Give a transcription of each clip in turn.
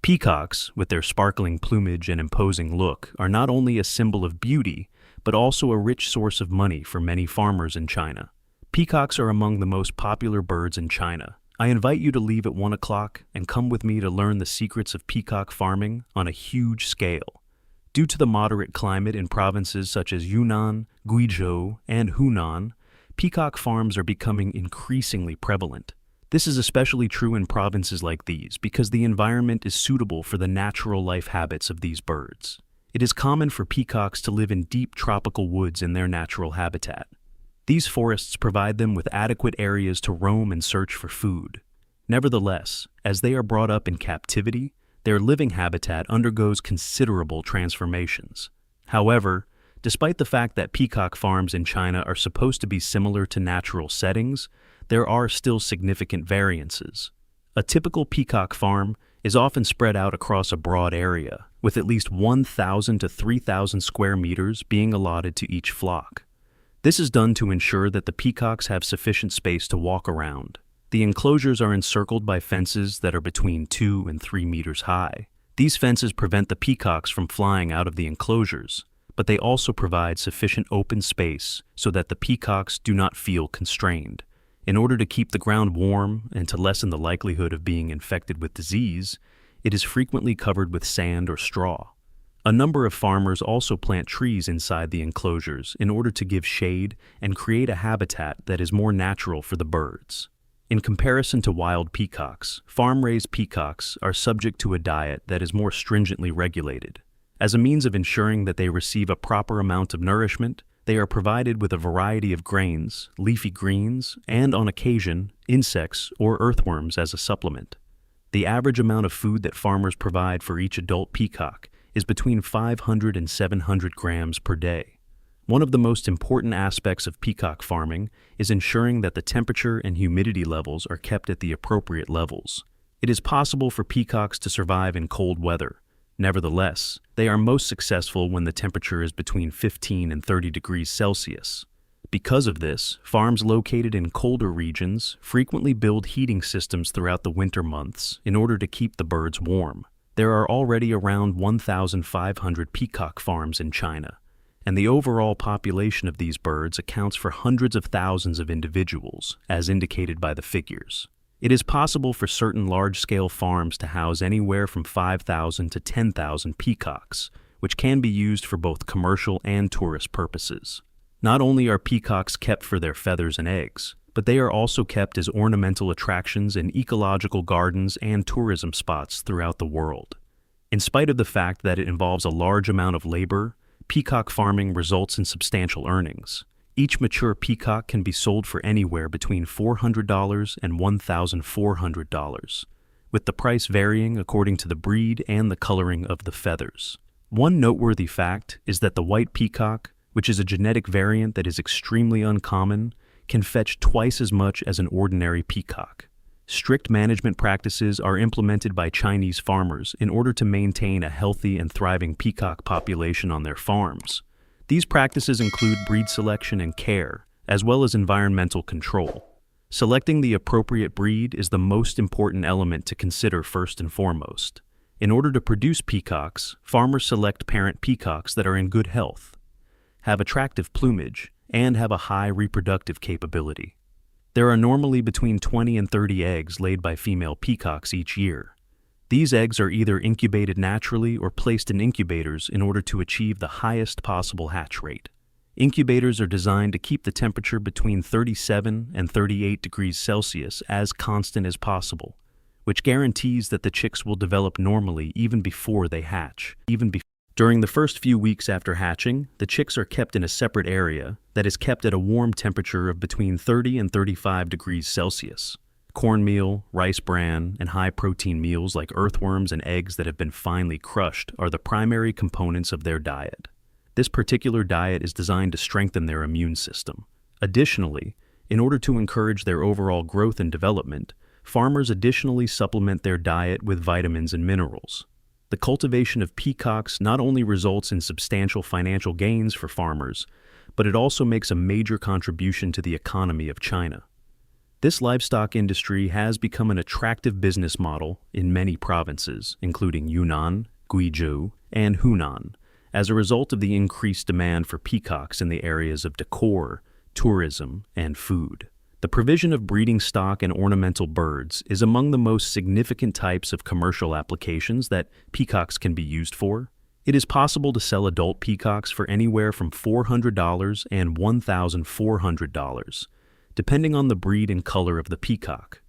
Peacocks, with their sparkling plumage and imposing look, are not only a symbol of beauty, but also a rich source of money for many farmers in China. Peacocks are among the most popular birds in China. I invite you to leave at 1 o'clock and come with me to learn the secrets of peacock farming on a huge scale. Due to the moderate climate in provinces such as Yunnan, Guizhou, and Hunan, peacock farms are becoming increasingly prevalent. This is especially true in provinces like these because the environment is suitable for the natural life habits of these birds. It is common for peacocks to live in deep tropical woods in their natural habitat. These forests provide them with adequate areas to roam and search for food. Nevertheless, as they are brought up in captivity, their living habitat undergoes considerable transformations. However, despite the fact that peacock farms in China are supposed to be similar to natural settings, there are still significant variances. A typical peacock farm is often spread out across a broad area, with at least 1,000 to 3,000 square meters being allotted to each flock. This is done to ensure that the peacocks have sufficient space to walk around. The enclosures are encircled by fences that are between 2 and 3 meters high. These fences prevent the peacocks from flying out of the enclosures, but they also provide sufficient open space so that the peacocks do not feel constrained. In order to keep the ground warm and to lessen the likelihood of being infected with disease, it is frequently covered with sand or straw. A number of farmers also plant trees inside the enclosures in order to give shade and create a habitat that is more natural for the birds. In comparison to wild peacocks, farm-raised peacocks are subject to a diet that is more stringently regulated. As a means of ensuring that they receive a proper amount of nourishment, they are provided with a variety of grains, leafy greens, and on occasion, insects or earthworms as a supplement. The average amount of food that farmers provide for each adult peacock is between 500 and 700 grams per day. One of the most important aspects of peacock farming is ensuring that the temperature and humidity levels are kept at the appropriate levels. It is possible for peacocks to survive in cold weather. Nevertheless, they are most successful when the temperature is between 15 and 30 degrees Celsius. Because of this, farms located in colder regions frequently build heating systems throughout the winter months in order to keep the birds warm. There are already around 1,500 peacock farms in China, and the overall population of these birds accounts for hundreds of thousands of individuals, as indicated by the figures. It is possible for certain large-scale farms to house anywhere from 5,000 to 10,000 peacocks, which can be used for both commercial and tourist purposes. Not only are peacocks kept for their feathers and eggs, but they are also kept as ornamental attractions in ecological gardens and tourism spots throughout the world. In spite of the fact that it involves a large amount of labor, peacock farming results in substantial earnings. Each mature peacock can be sold for anywhere between $400 and $1,400, with the price varying according to the breed and the coloring of the feathers. One noteworthy fact is that the white peacock, which is a genetic variant that is extremely uncommon, can fetch twice as much as an ordinary peacock. Strict management practices are implemented by Chinese farmers in order to maintain a healthy and thriving peacock population on their farms. These practices include breed selection and care, as well as environmental control. Selecting the appropriate breed is the most important element to consider first and foremost. In order to produce peacocks, farmers select parent peacocks that are in good health, have attractive plumage, and have a high reproductive capability. There are normally between 20 and 30 eggs laid by female peacocks each year. These eggs are either incubated naturally or placed in incubators in order to achieve the highest possible hatch rate. Incubators are designed to keep the temperature between 37 and 38 degrees Celsius as constant as possible, which guarantees that the chicks will develop normally even before they hatch. During the first few weeks after hatching, the chicks are kept in a separate area that is kept at a warm temperature of between 30 and 35 degrees Celsius. Cornmeal, rice bran, and high-protein meals like earthworms and eggs that have been finely crushed are the primary components of their diet. This particular diet is designed to strengthen their immune system. Additionally, in order to encourage their overall growth and development, farmers additionally supplement their diet with vitamins and minerals. The cultivation of peacocks not only results in substantial financial gains for farmers, but it also makes a major contribution to the economy of China. This livestock industry has become an attractive business model in many provinces, including Yunnan, Guizhou, and Hunan, as a result of the increased demand for peacocks in the areas of decor, tourism, and food. The provision of breeding stock and ornamental birds is among the most significant types of commercial applications that peacocks can be used for. It is possible to sell adult peacocks for anywhere from $400 and $1,400, depending on the breed and color of the peacock.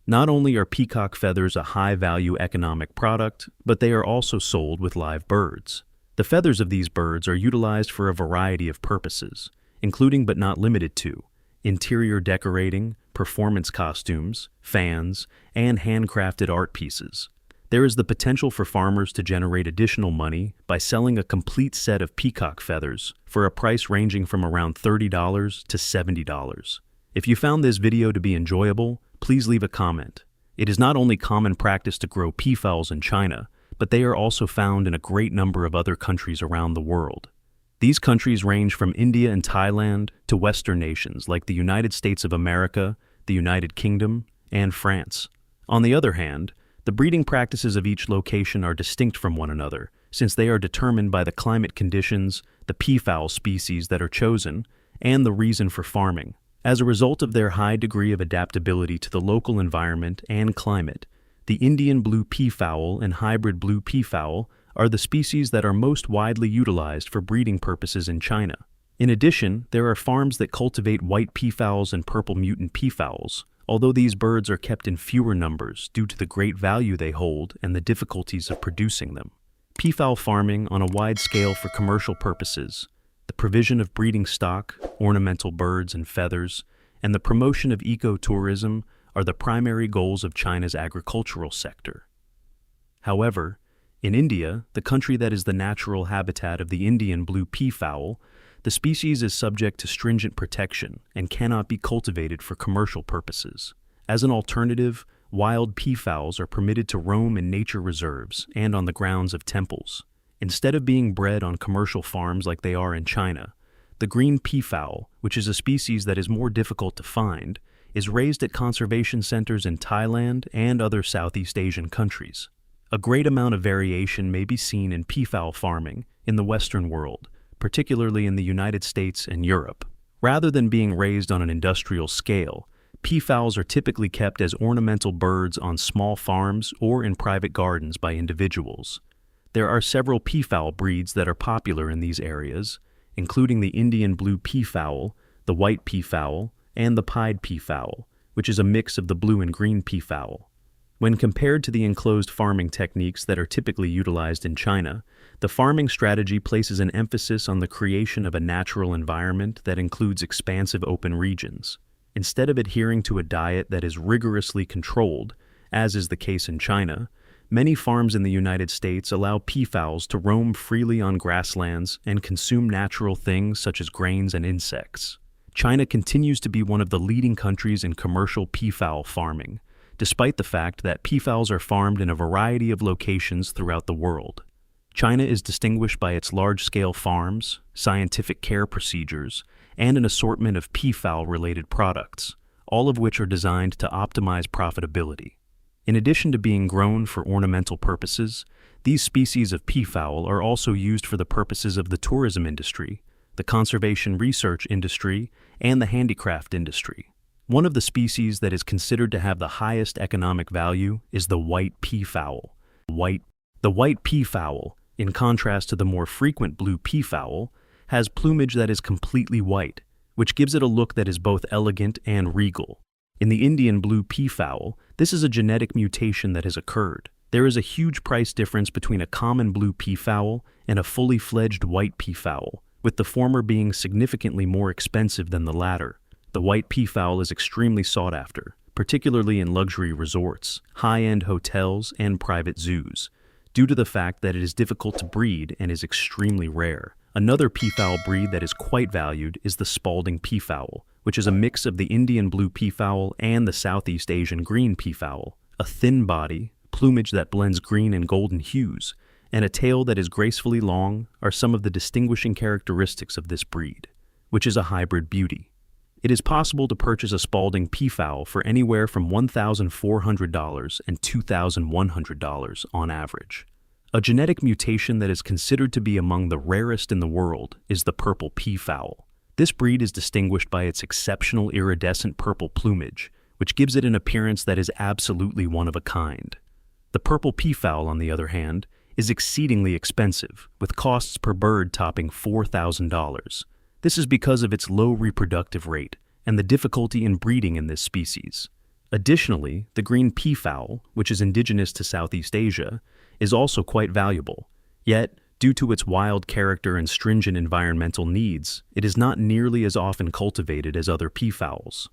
Not only are peacock feathers a high-value economic product, but they are also sold with live birds. The feathers of these birds are utilized for a variety of purposes, including but not limited to interior decorating, performance costumes, fans, and handcrafted art pieces. There is the potential for farmers to generate additional money by selling a complete set of peacock feathers for a price ranging from around $30 to $70. If you found this video to be enjoyable, please leave a comment. It is not only common practice to grow peafowls in China, but they are also found in a great number of other countries around the world. These countries range from India and Thailand to Western nations like the United States of America, the United Kingdom, and France. On the other hand, the breeding practices of each location are distinct from one another, since they are determined by the climate conditions, the peafowl species that are chosen, and the reason for farming. As a result of their high degree of adaptability to the local environment and climate, the Indian blue peafowl and hybrid blue peafowl are the species that are most widely utilized for breeding purposes in China. In addition, there are farms that cultivate white peafowls and purple mutant peafowls, although these birds are kept in fewer numbers due to the great value they hold and the difficulties of producing them. Peafowl farming on a wide scale for commercial purposes, the provision of breeding stock, ornamental birds and feathers, and the promotion of ecotourism are the primary goals of China's agricultural sector. However, in India, the country that is the natural habitat of the Indian blue peafowl, the species is subject to stringent protection and cannot be cultivated for commercial purposes. As an alternative, wild peafowls are permitted to roam in nature reserves and on the grounds of temples. Instead of being bred on commercial farms like they are in China, the green peafowl, which is a species that is more difficult to find, is raised at conservation centers in Thailand and other Southeast Asian countries. A great amount of variation may be seen in peafowl farming in the Western world, particularly in the United States and Europe. Rather than being raised on an industrial scale, peafowls are typically kept as ornamental birds on small farms or in private gardens by individuals. There are several peafowl breeds that are popular in these areas, including the Indian blue peafowl, the white peafowl, and the pied peafowl, which is a mix of the blue and green peafowl. When compared to the enclosed farming techniques that are typically utilized in China, the farming strategy places an emphasis on the creation of a natural environment that includes expansive open regions. Instead of adhering to a diet that is rigorously controlled, as is the case in China, many farms in the United States allow peafowls to roam freely on grasslands and consume natural things such as grains and insects. China continues to be one of the leading countries in commercial peafowl farming, despite the fact that peafowls are farmed in a variety of locations throughout the world. China is distinguished by its large-scale farms, scientific care procedures, and an assortment of peafowl-related products, all of which are designed to optimize profitability. In addition to being grown for ornamental purposes, these species of peafowl are also used for the purposes of the tourism industry, the conservation research industry, and the handicraft industry. One of the species that is considered to have the highest economic value is the white peafowl. The white peafowl, in contrast to the more frequent blue peafowl, has plumage that is completely white, which gives it a look that is both elegant and regal. In the Indian blue peafowl, this is a genetic mutation that has occurred. There is a huge price difference between a common blue peafowl and a fully fledged white peafowl, with the former being significantly more expensive than the latter. The white peafowl is extremely sought after, particularly in luxury resorts, high-end hotels, and private zoos, due to the fact that it is difficult to breed and is extremely rare. Another peafowl breed that is quite valued is the Spalding peafowl, which is a mix of the Indian blue peafowl and the Southeast Asian green peafowl. A thin body, plumage that blends green and golden hues, and a tail that is gracefully long are some of the distinguishing characteristics of this breed, which is a hybrid beauty. It is possible to purchase a Spalding peafowl for anywhere from $1,400 and $2,100 on average. A genetic mutation that is considered to be among the rarest in the world is the purple peafowl. This breed is distinguished by its exceptional iridescent purple plumage, which gives it an appearance that is absolutely one of a kind. The purple peafowl, on the other hand, is exceedingly expensive, with costs per bird topping $4,000. This is because of its low reproductive rate and the difficulty in breeding in this species. Additionally, the green peafowl, which is indigenous to Southeast Asia, is also quite valuable. Yet, due to its wild character and stringent environmental needs, it is not nearly as often cultivated as other peafowls.